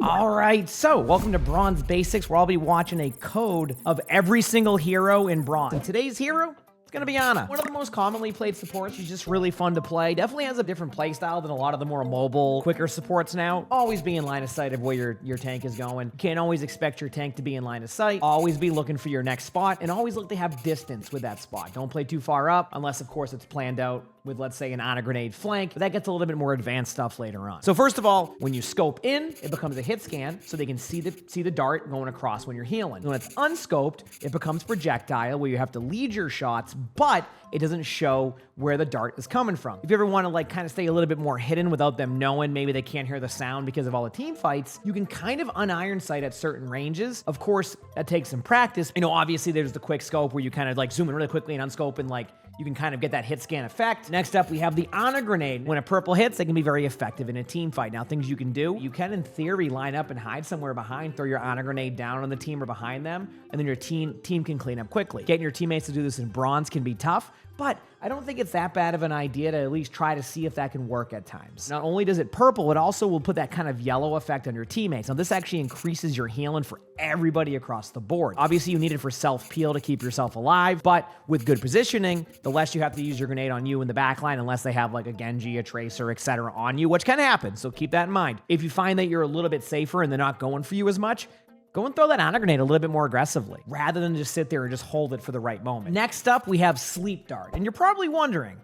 All right, so welcome to Bronze Basics, where I'll be watching a code of every single hero in Bronze. And today's hero, it's gonna be Ana. One of the most commonly played supports. She's just really fun to play. Definitely has a different play style than a lot of the more mobile, quicker supports now. Always be in line of sight of where your tank is going. You can't always expect your tank to be in line of sight. Always be looking for your next spot, and always look to have distance with that spot. Don't play too far up, unless of course it's planned out with, let's say, an Ana grenade flank, but that gets a little bit more advanced stuff later on. So first of all, when you scope in, it becomes a hit scan, so they can see the dart going across when you're healing. When it's unscoped, it becomes projectile, where you have to lead your shots, but it doesn't show where the dart is coming from. If you ever want to like kind of stay a little bit more hidden without them knowing, maybe they can't hear the sound because of all the team fights, you can kind of uniron sight at certain ranges. Of course, that takes some practice. You know, obviously there's the quick scope where you kind of like zoom in really quickly and unscope, and like you can kind of get that hit scan effect. Next up, we have the Ana grenade. When a purple hits, they can be very effective in a team fight. Now, things you can do, you can in theory line up and hide somewhere behind, throw your Ana grenade down on the team or behind them, and then your team can clean up quickly. Getting your teammates to do this in Bronze can be tough, but I don't think it's that bad of an idea to at least try to see if that can work at times. Not only does it purple, it also will put that kind of yellow effect on your teammates. Now, this actually increases your healing for everybody across the board. Obviously, you need it for self-peel to keep yourself alive, but with good positioning, the less you have to use your grenade on you in the backline, unless they have like a Genji, a Tracer, etc. on you, which can happen, so keep that in mind. If you find that you're a little bit safer and they're not going for you as much, go and throw that Ana grenade a little bit more aggressively, rather than just sit there and just hold it for the right moment. Next up, we have Sleep Dart. And you're probably wondering,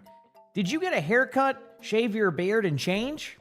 did you get a haircut, shave your beard, and change?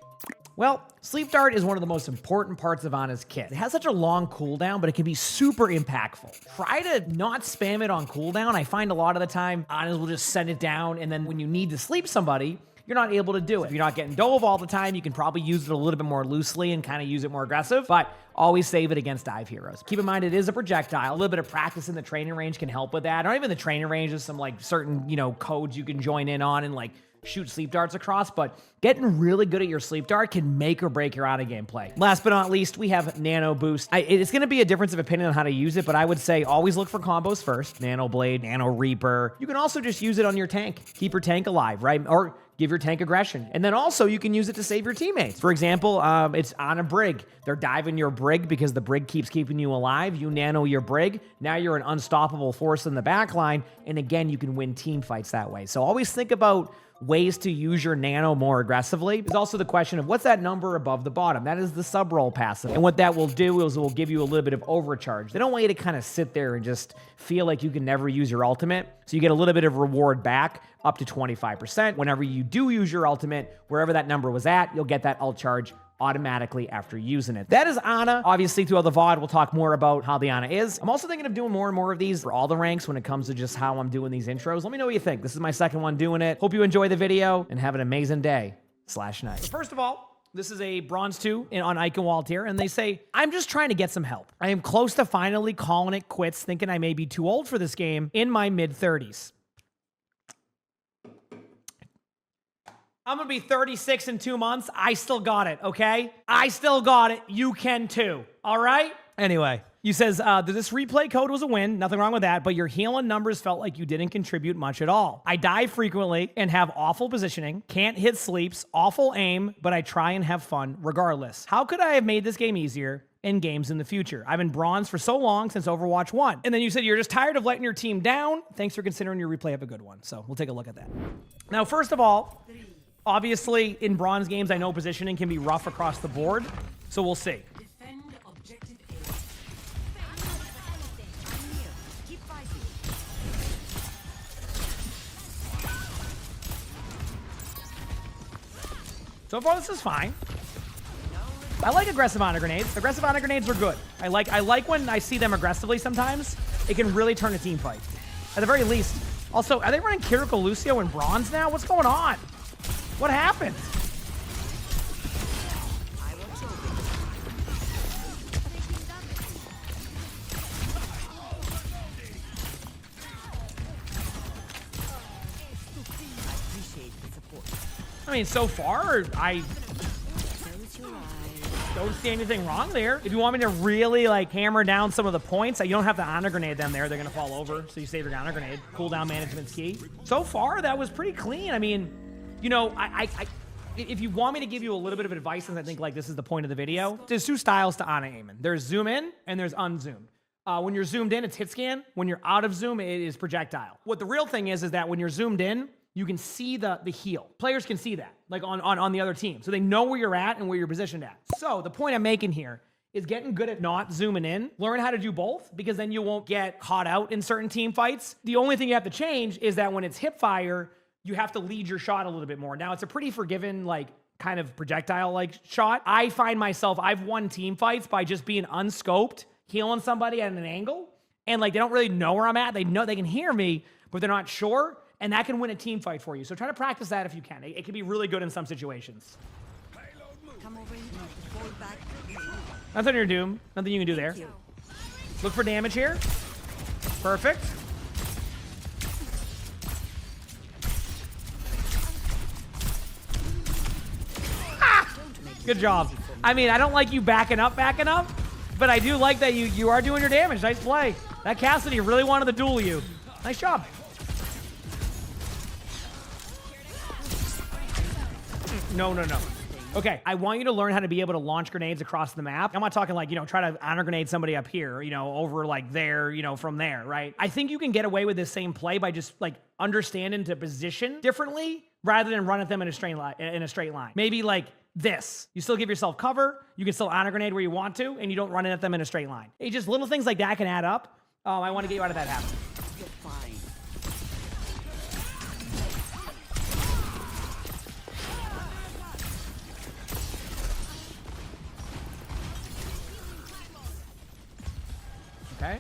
Well, Sleep Dart is one of the most important parts of Ana's kit. It has such a long cooldown, but it can be super impactful. Try to not spam it on cooldown. I find a lot of the time, Anas will just send it down, and then when you need to sleep somebody, you're not able to do it. If you're not getting dove all the time, you can probably use it a little bit more loosely and kind of use it more aggressive, but always save it against dive heroes. Keep in mind, it is a projectile. A little bit of practice in the training range can help with that. Not even the training range, there's some like certain, you know, codes you can join in on and like shoot sleep darts across, but getting really good at your sleep dart can make or break your Ana gameplay. Last but not least, we have Nano Boost. It's gonna be a difference of opinion on how to use it, but I would say always look for combos first. Nano Blade, Nano Reaper. You can also just use it on your tank. Keep your tank alive, right? Or give your tank aggression. And then also you can use it to save your teammates. For example, it's on a Brig. They're diving your Brig because the Brig keeps keeping you alive. You nano your Brig. Now you're an unstoppable force in the backline. And again, you can win team fights that way. So always think about ways to use your nano more aggressively. There's also the question of what's that number above the bottom? That is the sub-roll passive. And what that will do is it will give you a little bit of overcharge. They don't want you to kind of sit there and just feel like you can never use your ultimate. So you get a little bit of reward back, up to 25%. Whenever you do use your ultimate, wherever that number was at, you'll get that ult charge automatically after using it. That is Ana. Obviously, throughout the VOD, we'll talk more about how the Ana is. I'm also thinking of doing more and more of these for all the ranks when it comes to just how I'm doing these intros. Let me know what you think. This is my second one doing it. Hope you enjoy the video and have an amazing day/night. So first of all, this is a Bronze 2 on Eichenwald here, and they say, I'm just trying to get some help. I am close to finally calling it quits, thinking I may be too old for this game in my mid-30s. I'm gonna be 36 in 2 months. I still got it, okay? I still got it. You can too, all right? Anyway, you says, this replay code was a win. Nothing wrong with that, but your healing numbers felt like you didn't contribute much at all. I die frequently and have awful positioning, can't hit sleeps, awful aim, but I try and have fun regardless. How could I have made this game easier in games in the future? I've been Bronze for so long since Overwatch 1. And then you said you're just tired of letting your team down. Thanks for considering your replay of a good one. So we'll take a look at that. Now, first of all, obviously, in Bronze games, I know positioning can be rough across the board, so we'll see. So far, this is fine. I like aggressive Ana grenades. Aggressive Ana grenades are good. I like when I see them aggressively sometimes. It can really turn a team fight. At the very least. Also, are they running Kiriko Lucio in Bronze now? What's going on? What happened? I mean, so far, I don't see anything wrong there. If you want me to really, like, hammer down some of the points, you don't have to Ana grenade them there. They're going to fall over, so you save your Ana grenade. Cooldown management's key. So far, that was pretty clean. I mean, you know, If you want me to give you a little bit of advice, and I think like this is the point of the video, there's two styles to Ana aiming. There's zoom in and there's unzoomed. When you're zoomed in, it's hit scan. When you're out of zoom, it is projectile. What the real thing is that when you're zoomed in, you can see the heal. Players can see that, like on the other team. So they know where you're at and where you're positioned at. So the point I'm making here is getting good at not zooming in. Learn how to do both, because then you won't get caught out in certain team fights. The only thing you have to change is that when it's hip fire, you have to lead your shot a little bit more. Now, it's a pretty forgiving, like, kind of projectile-like shot. I find myself, I've won team fights by just being unscoped, healing somebody at an angle, and like they don't really know where I'm at. They know they can hear me, but they're not sure. And that can win a team fight for you. So try to practice that if you can. It can be really good in some situations. Come over here. Fall back. That's on your doom. Nothing you can do there. Look for damage here. Perfect. Ah! Good job. I mean, I don't like you backing up, but I do like that you are doing your damage. Nice play. That Cassidy really wanted to duel you. Nice job. No. Okay, I want you to learn how to be able to launch grenades across the map. I'm not talking like, try to honor grenade somebody up here, over like there, from there, right? I think you can get away with this same play by just like understanding to position differently rather than run at them in a straight line. Maybe like this. You still give yourself cover, you can still honor grenade where you want to, and you don't run at them in a straight line. It's just little things like that can add up. I want to get you out of that habit. You're fine. Okay.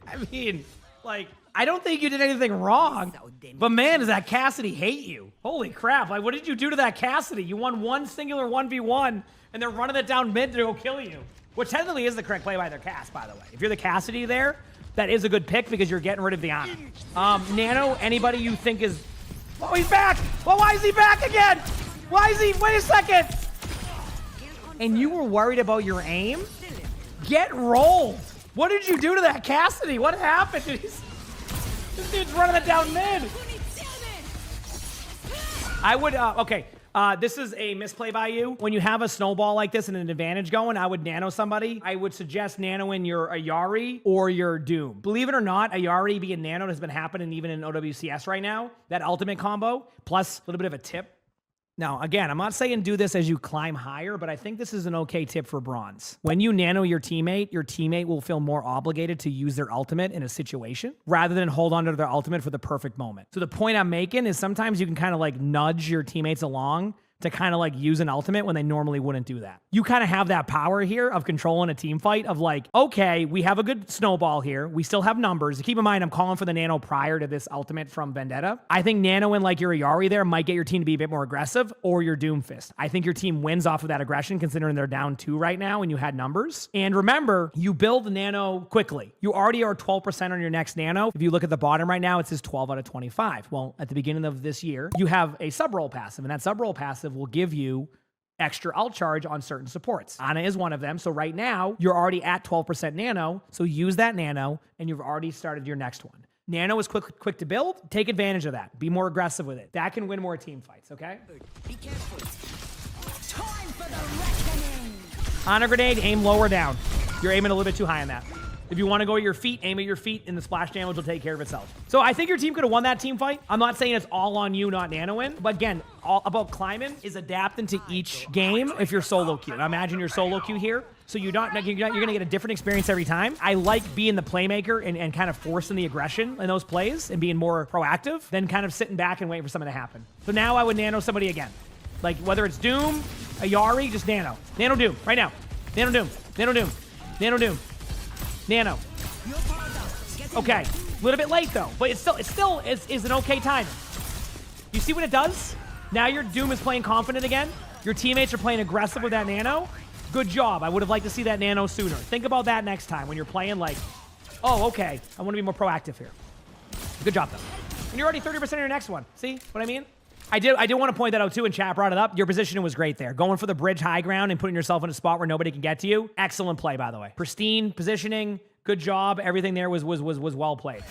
I mean, like, I don't think you did anything wrong, but man, does that Cassidy hate you. Holy crap, like, what did you do to that Cassidy? You won one singular 1v1, and they're running it down mid to go kill you. Which technically is the correct play by their cast, by the way. If you're the Cassidy there, that is a good pick because you're getting rid of the Ana. Nano, anybody you think is... Oh, he's back! Well, why is he back again? Why is he... Wait a second! And you were worried about your aim? Get rolled. What did you do to that Cassidy? What happened? This dude's running it down mid. I would, okay. This is a misplay by you. When you have a snowball like this and an advantage going, I would nano somebody. I would suggest nanoing your Ayari or your Doom. Believe it or not, Ayari being nanoed has been happening even in OWCS right now. That ultimate combo, plus a little bit of a tip. Now, again, I'm not saying do this as you climb higher, but I think this is an okay tip for bronze. When you nano your teammate will feel more obligated to use their ultimate in a situation rather than hold on to their ultimate for the perfect moment. So the point I'm making is sometimes you can kind of like nudge your teammates along to kind of like use an ultimate when they normally wouldn't do that. You kind of have that power here of controlling a team fight of like, okay, we have a good snowball here. We still have numbers. Keep in mind, I'm calling for the nano prior to this ultimate from Vendetta. I think nano in like your Ayari there might get your team to be a bit more aggressive, or your Doomfist. I think your team wins off of that aggression considering they're down 2 right now and you had numbers. And remember, you build the nano quickly. You already are 12% on your next nano. If you look at the bottom right now, it says 12 out of 25. Well, at the beginning of this year, you have a sub-roll passive, and that sub-roll passive will give you extra ult charge on certain supports. Ana is one of them. So right now, you're already at 12% nano. So use that nano, and you've already started your next one. Nano is quick to build. Take advantage of that. Be more aggressive with it. That can win more team fights, okay? Be careful. Time for the reckoning. Honor grenade, aim lower down. You're aiming a little bit too high on that. If you want to go at your feet, aim at your feet, and the splash damage will take care of itself. So I think your team could have won that team fight. I'm not saying it's all on you not nanoing, but again, all about climbing is adapting to each game if you're solo queue. Now imagine you're solo queue here, so you're going to get a different experience every time. I like being the playmaker and kind of forcing the aggression in those plays and being more proactive than kind of sitting back and waiting for something to happen. So now I would nano somebody again. Like whether it's Doom, Ayari, just nano. Nano Doom, right now. Nano Doom, Nano Doom, Nano Doom. Nano. Okay, a little bit late though, but it still is an okay time. You see what it does? Now your Doom is playing confident again. Your teammates are playing aggressive with that nano. Good job. I would have liked to see that nano sooner. Think about that next time when you're playing like, oh, okay, I want to be more proactive here. Good job though. And you're already 30% of your next one. See what I mean? I did want to point that out too, and chat brought it up. Your positioning was great there. Going for the bridge high ground and putting yourself in a spot where nobody can get to you. Excellent play, by the way. Pristine positioning. Good job. Everything there was well played.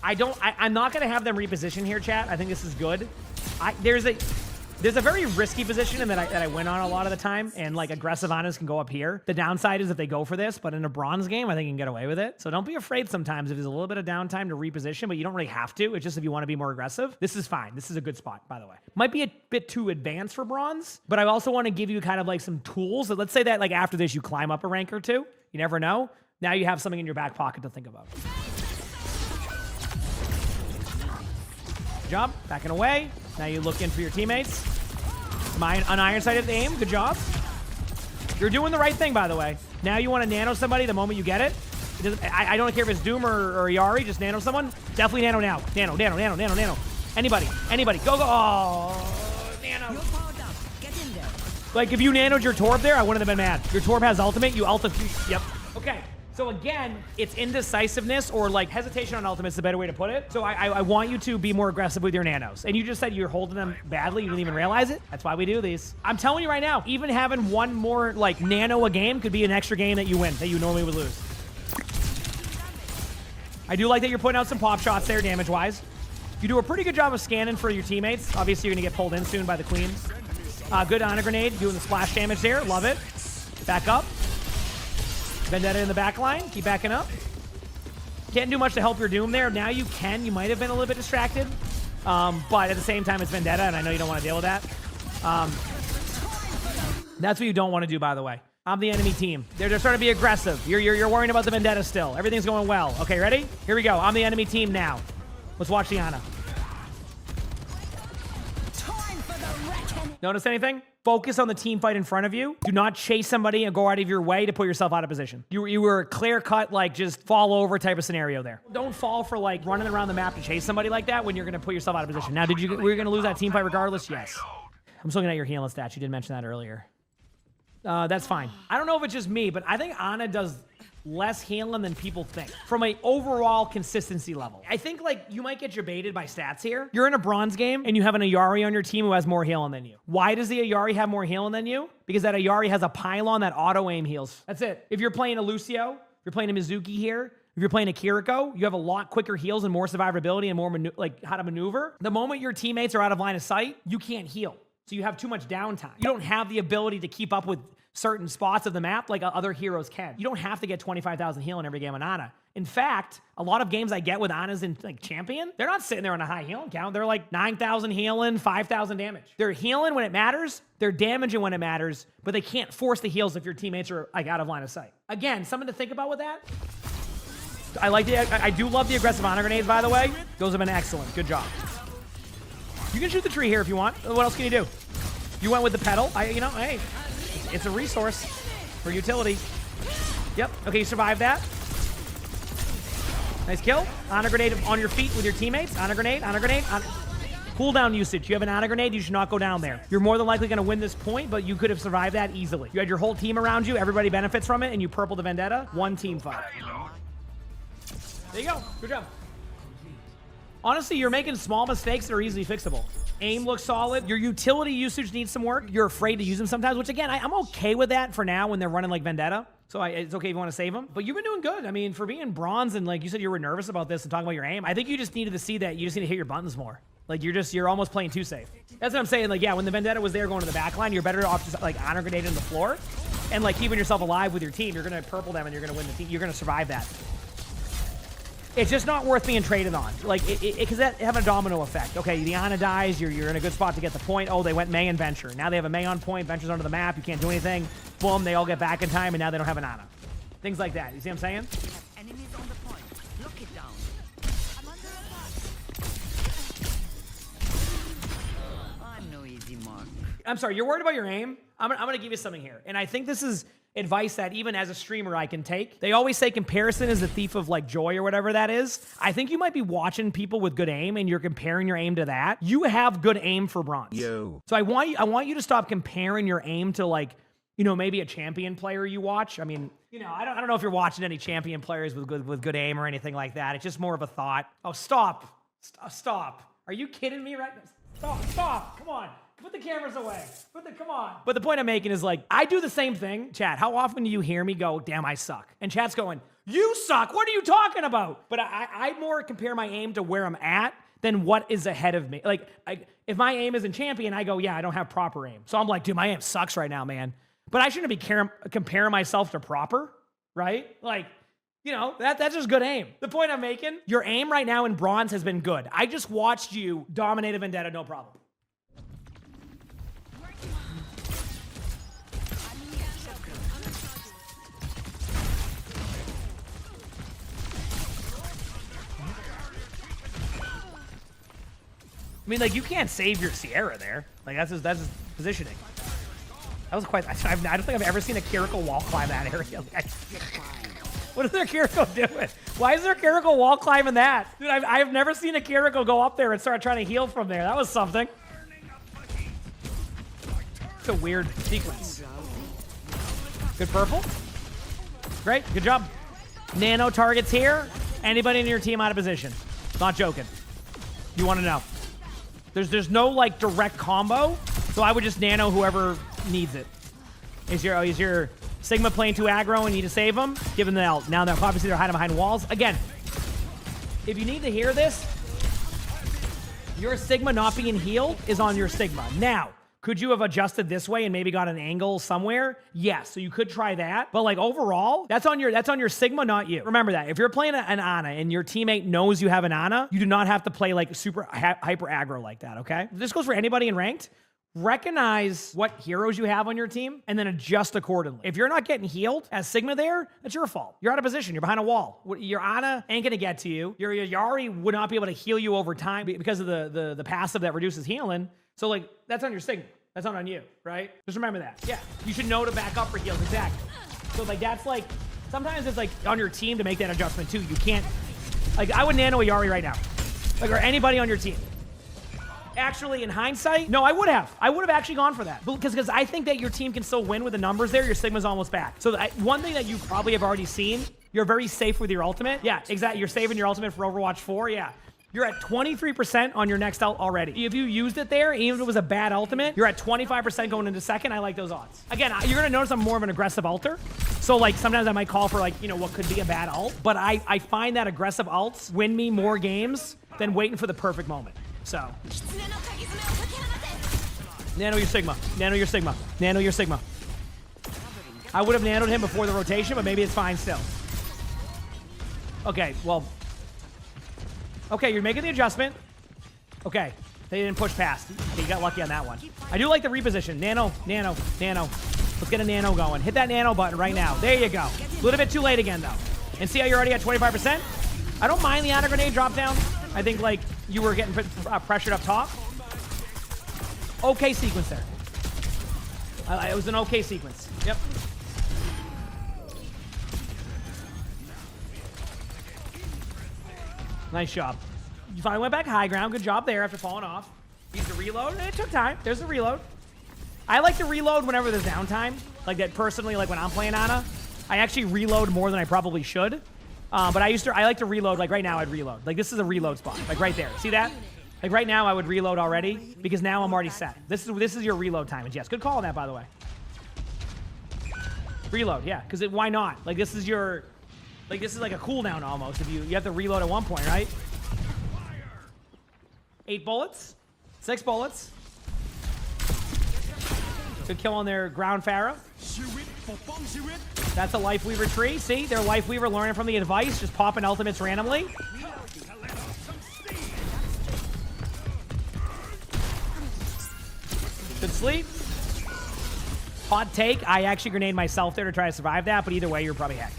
I'm not going to have them reposition here, chat. I think this is good. There's a very risky position that I win on a lot of the time, and like aggressive Anas can go up here. The downside is if they go for this, but in a bronze game, I think you can get away with it. So don't be afraid sometimes if there's a little bit of downtime to reposition, but you don't really have to. It's just if you want to be more aggressive. This is fine. This is a good spot, by the way. Might be a bit too advanced for bronze, but I also want to give you kind of like some tools. So let's say that like after this, you climb up a rank or two. You never know. Now you have something in your back pocket to think about. Good job. Backing away. Now you look in for your teammates. An iron sighted aim. Good job. You're doing the right thing, by the way. Now you want to nano somebody the moment you get it. I don't care if it's Doom or Yari. Just nano someone. Definitely nano now. Nano. Anybody. Go. Oh, nano. Like, if you nanoed your Torb there, I wouldn't have been mad. Your Torb has ultimate. You Yep. Okay. So again, it's indecisiveness or like hesitation on ultimate is the better way to put it. So I want you to be more aggressive with your nanos. And you just said you're holding them badly. You didn't even realize it. That's why we do these. I'm telling you right now, even having one more like nano a game could be an extra game that you win that you normally would lose. I do like that you're putting out some pop shots there damage-wise. You do a pretty good job of scanning for your teammates. Obviously, you're going to get pulled in soon by the queen. Good Honor Grenade, doing the splash damage there. Love it. Back up. Vendetta in the back line. Keep backing up. Can't do much to help your Doom there. Now you can. You might have been a little bit distracted. But at the same time, it's Vendetta, and I know you don't want to deal with that. That's what you don't want to do, by the way. I'm the enemy team. They're starting to be aggressive. You're worrying about the Vendetta still. Everything's going well. Okay, ready? Here we go. I'm the enemy team now. Let's watch the Ana. Notice anything? Focus on the team fight in front of you. Do not chase somebody and go out of your way to put yourself out of position. You were a clear-cut, like, just fall over type of scenario there. Don't fall for, like, running around the map to chase somebody like that when you're going to put yourself out of position. Now, were you going to lose that team fight regardless? Yes. I'm just looking at your healing stats. You did mention that earlier. That's fine. I don't know if it's just me, but I think Ana does less healing than people think from an overall consistency level. I think like you might get debated by stats here. You're in a bronze game and you have an Ayari on your team who has more healing than you. Why does the Ayari have more healing than you? Because that Ayari has a pylon that auto aim heals. That's it. If you're playing a Lucio, if you're playing a Mizuki here, if you're playing a Kiriko, you have a lot quicker heals and more survivability and more like how to maneuver. The moment your teammates are out of line of sight, you can't heal. So you have too much downtime. You don't have the ability to keep up with certain spots of the map like other heroes can. You don't have to get 25,000 healing every game on Ana. In fact, a lot of games I get with Anas in like Champion, they're not sitting there on a high healing count. They're like 9,000 healing, 5,000 damage. They're healing when it matters. They're damaging when it matters, but they can't force the heals if your teammates are like out of line of sight. Again, something to think about with that. I do love the aggressive honor grenades, by the way. Those have been excellent. Good job. You can shoot the tree here if you want. What else can you do? You went with the pedal. Hey. It's a resource for utility. Yep. Okay, you survived that. Nice kill. Honor grenade on your feet with your teammates. Honor grenade. Cooldown usage. You have an honor grenade. You should not go down there. You're more than likely going to win this point, but you could have survived that easily. You had your whole team around you. Everybody benefits from it, and you purple the Vendetta. One team fight. There you go. Good job. Honestly, you're making small mistakes that are easily fixable. Aim looks solid. Your utility usage needs some work. You're afraid to use them sometimes, which again, I'm okay with that for now when they're running like Vendetta. So it's okay if you want to save them. But you've been doing good. I mean, for being bronze and like you said you were nervous about this and talking about your aim, I think you just needed to see that you just need to hit your buttons more. Like you're almost playing too safe. That's what I'm saying. Like, yeah, when the Vendetta was there going to the back line, you're better off just like honor grenade in the floor and like keeping yourself alive with your team. You're going to purple them and you're going to win the team. You're going to survive that. It's just not worth being traded on. Like, because that have a domino effect. Okay, the Ana dies, you're in a good spot to get the point. Oh, they went Mei and Venture. Now they have a Mei on point, Venture's under the map, you can't do anything. Boom, they all get back in time, and now they don't have an Ana. Things like that. You see what I'm saying? Enemies on the point. Lock it down. I'm under attack. I'm no easy mark. I'm sorry, you're worried about your aim? I'm gonna give you something here. And I think this is advice that even as a streamer I can take. They always say comparison is the thief of like joy or whatever that is. I think you might be watching people with good aim and you're comparing your aim to that. You have good aim for bronze. Yo. So I want you to stop comparing your aim to like, maybe a champion player you watch. I mean, I don't know if you're watching any champion players with good aim or anything like that. It's just more of a thought. Oh, stop. Are you kidding me right now? Stop. Come on. Put the cameras away. Come on. But the point I'm making is like, I do the same thing. Chat, how often do you hear me go, damn, I suck? And chat's going, You suck. What are you talking about? But I more compare my aim to where I'm at than what is ahead of me. Like, if my aim isn't champion, I go, yeah, I don't have proper aim. So I'm like, dude, my aim sucks right now, man. But I shouldn't be comparing myself to proper, right? Like, you know, that's just good aim. The point I'm making, your aim right now in bronze has been good. I just watched you dominate a Vendetta, no problem. I mean, like, you can't save your Sierra there. Like, that's his positioning. That was quite... I don't think I've ever seen a Kiriko wall climb that area. Like, what is their Kiriko doing? Why is there Kiriko wall climbing that? Dude, I've never seen a Kiriko go up there and start trying to heal from there. That was something. It's a weird sequence. Good purple. Great. Good job. Nano targets here. Anybody in your team out of position? Not joking. You want to know. There's no, like, direct combo, so I would just nano whoever needs it. Is your Sigma playing too aggro and you need to save them? Give them the L. Now, they're obviously they're hiding behind walls. Again, if you need to hear this, your Sigma not being healed is on your Sigma. Now, could you have adjusted this way and maybe got an angle somewhere? Yes, so you could try that. But like overall, that's on your Sigma, not you. Remember that. If you're playing an Ana and your teammate knows you have an Ana, you do not have to play like super hyper aggro like that, okay? This goes for anybody in ranked. Recognize what heroes you have on your team and then adjust accordingly. If you're not getting healed as Sigma there, that's your fault. You're out of position. You're behind a wall. Your Ana ain't going to get to you. Your Yari would not be able to heal you over time because of the passive that reduces healing. So, like, that's on your Sigma. That's not on you, right? Just remember that. Yeah, you should know to back up for heals, exactly. So, like, that's, like, sometimes it's, like, on your team to make that adjustment, too. You can't, like, I would nano a Yari right now. Like, or anybody on your team. Actually, in hindsight, no, I would have. I would have actually gone for that. Because I think that your team can still win with the numbers there. Your Sigma's almost back. So, one thing that you probably have already seen, you're very safe with your ultimate. Yeah, exactly. You're saving your ultimate for Overwatch 4, yeah. You're at 23% on your next ult already. If you used it there, even if it was a bad ultimate, you're at 25% going into second. I like those odds. Again, you're going to notice I'm more of an aggressive ulter. So, like, sometimes I might call for, like, you know, what could be a bad ult. But I find that aggressive ults win me more games than waiting for the perfect moment. So. Nano your Sigma. Nano your Sigma. Nano your Sigma. I would have nanoed him before the rotation, but maybe it's fine still. Okay, well. Okay, you're making the adjustment. Okay, they didn't push past. Okay, you got lucky on that one. I do like the reposition. Nano, nano, nano. Let's get a nano going. Hit that nano button right now. There you go. A little bit too late again, though. And see how you're already at 25%? I don't mind the honor grenade drop down. I think, like, you were getting pressured up top. Okay sequence there. It was an okay sequence. Yep. Nice job. You finally went back high ground. Good job there after falling off. Used the reload. It took time. There's the reload. I like to reload whenever there's downtime. Like that personally, like when I'm playing Ana. I actually reload more than I probably should. But I like to reload, like right now I'd reload. Like this is a reload spot, like right there. See that? Like right now I would reload already because now I'm already set. This is your reload time. And yes, good call on that, by the way. Reload, yeah, because why not? Like this is your, like this is like a cooldown almost. If you have to reload at one point, right? 8 bullets, 6 bullets. Good kill on their ground Pharaoh. That's a Life Weaver tree. See, their Life Weaver learning from the advice, just popping ultimates randomly. Good sleep. Hot take. I actually grenade myself there to try to survive that, but either way, you're probably hacked.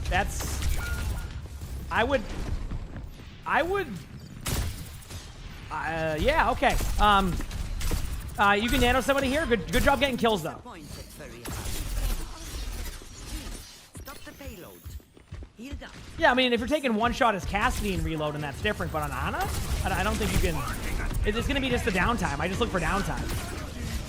That's... yeah, okay. You can nano somebody here. Good job getting kills, though. Yeah, I mean, if you're taking one shot as Cassidy and reloading, that's different. But on Ana, I don't think you can... It's going to be just the downtime. I just look for downtime.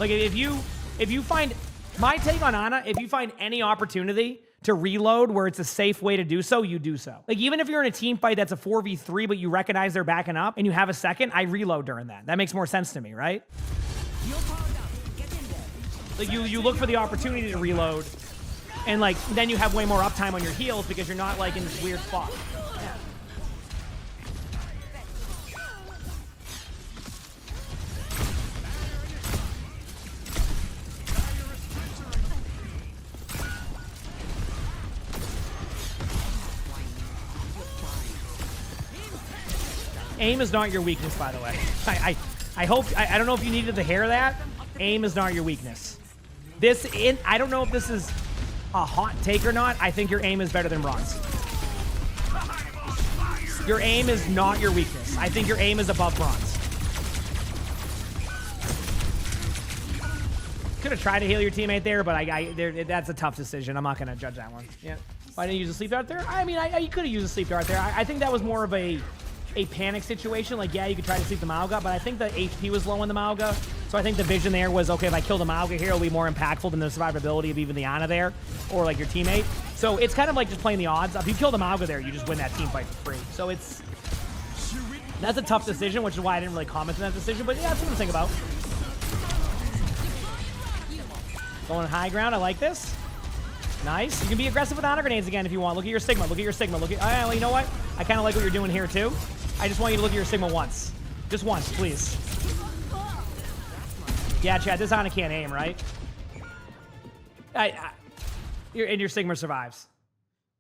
Like, if you find... My take on Ana, if you find any opportunity to reload where it's a safe way to do so, you do so. Like, even if you're in a team fight that's a 4v3, but you recognize they're backing up and you have a second, I reload during that. That makes more sense to me, right? Like you look for the opportunity to reload, and like then you have way more uptime on your heals because you're not like in this weird spot. Yeah. Aim is not your weakness, by the way. I hope, I don't know if you needed to hear that. Aim is not your weakness. I don't know if this is a hot take or not. I think your aim is better than Bronze. Your aim is not your weakness. I think your aim is above Bronze. Could have tried to heal your teammate there, but that's a tough decision. I'm not going to judge that one. Yeah. Why didn't you use a sleep dart there? I mean, you could have used a sleep dart there. I think that was more of a panic situation. Like, yeah, you could try to sleep the Mauga, but I think the HP was low on the Mauga. So I think the vision there was, okay, if I kill the Mauga here, it'll be more impactful than the survivability of even the Ana there, or like your teammate. So it's kind of like just playing the odds. If you kill the Mauga there, you just win that team fight for free. So that's a tough decision, which is why I didn't really comment on that decision, but yeah, that's something to think about. Going high ground, I like this. Nice. You can be aggressive with Ana grenades again if you want. Look at your Sigma, look at your Sigma, look at, well, you know what? I kind of like what you're doing here too. I just want you to look at your Sigma once. Just once, please. Yeah, Chad, this Ana can't aim, right? And your Sigma survives.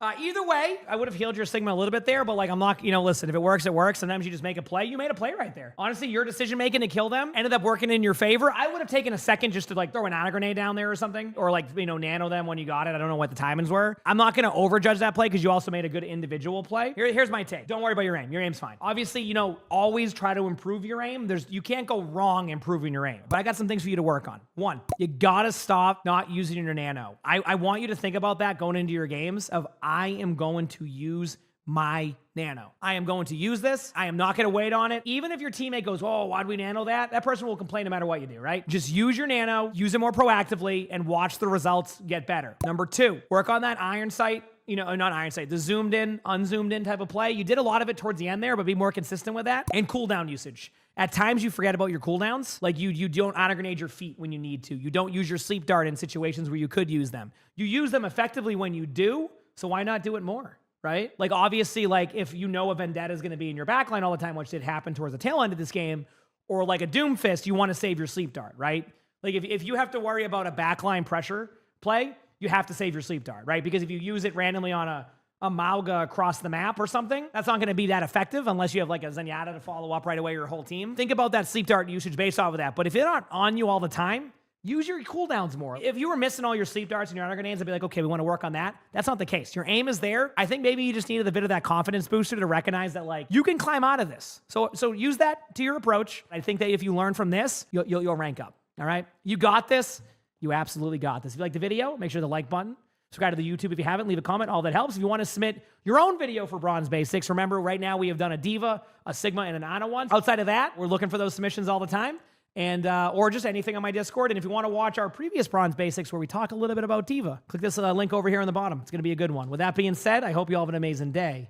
Either way, I would have healed your Sigma a little bit there, but like I'm not, listen, if it works, it works. Sometimes you just make a play. You made a play right there. Honestly, your decision-making to kill them ended up working in your favor. I would have taken a second just to like throw an Ana grenade down there or something, or like, nano them when you got it. I don't know what the timings were. I'm not going to overjudge that play because you also made a good individual play. Here's my take. Don't worry about your aim. Your aim's fine. Obviously, always try to improve your aim. You can't go wrong improving your aim, but I got some things for you to work on. One, you got to stop not using your nano. I want you to think about that going into your games of I am going to use my nano. I am going to use this. I am not going to wait on it. Even if your teammate goes, oh, why'd we nano that? That person will complain no matter what you do, right? Just use your nano, use it more proactively, and watch the results get better. Number two, work on that iron sight, not iron sight, the zoomed in, unzoomed in type of play. You did a lot of it towards the end there, but be more consistent with that. And cooldown usage. At times you forget about your cooldowns. Like you don't auto grenade your feet when you need to. You don't use your sleep dart in situations where you could use them. You use them effectively when you do. So why not do it more, right? Like obviously, like if a Vendetta is going to be in your backline all the time, which did happen towards the tail end of this game, or like a Doomfist, you want to save your sleep dart, right? Like if you have to worry about a backline pressure play, you have to save your sleep dart, right? Because if you use it randomly on a Mauga across the map or something, that's not going to be that effective unless you have like a Zenyatta to follow up right away, your whole team. Think about that sleep dart usage based off of that. But if it's not on you all the time, use your cooldowns more. If you were missing all your sleep darts and your auto grenades, I'd be like, okay, we want to work on that. That's not the case. Your aim is there. I think maybe you just needed a bit of that confidence booster to recognize that like you can climb out of this. So use that to your approach. I think that if you learn from this, you'll rank up. All right, you got this. You absolutely got this. If you like the video, make sure the like button. Subscribe to the YouTube if you haven't. Leave a comment. All that helps. If you want to submit your own video for Bronze Basics, remember right now we have done a Diva, a Sigma, and an Ana one. Outside of that, we're looking for those submissions all the time. And or just anything on my Discord. And if you want to watch our previous Bronze Basics where we talk a little bit about Diva, click this link over here on the bottom. It's going to be a good one. With that being said, I hope you all have an amazing day/night.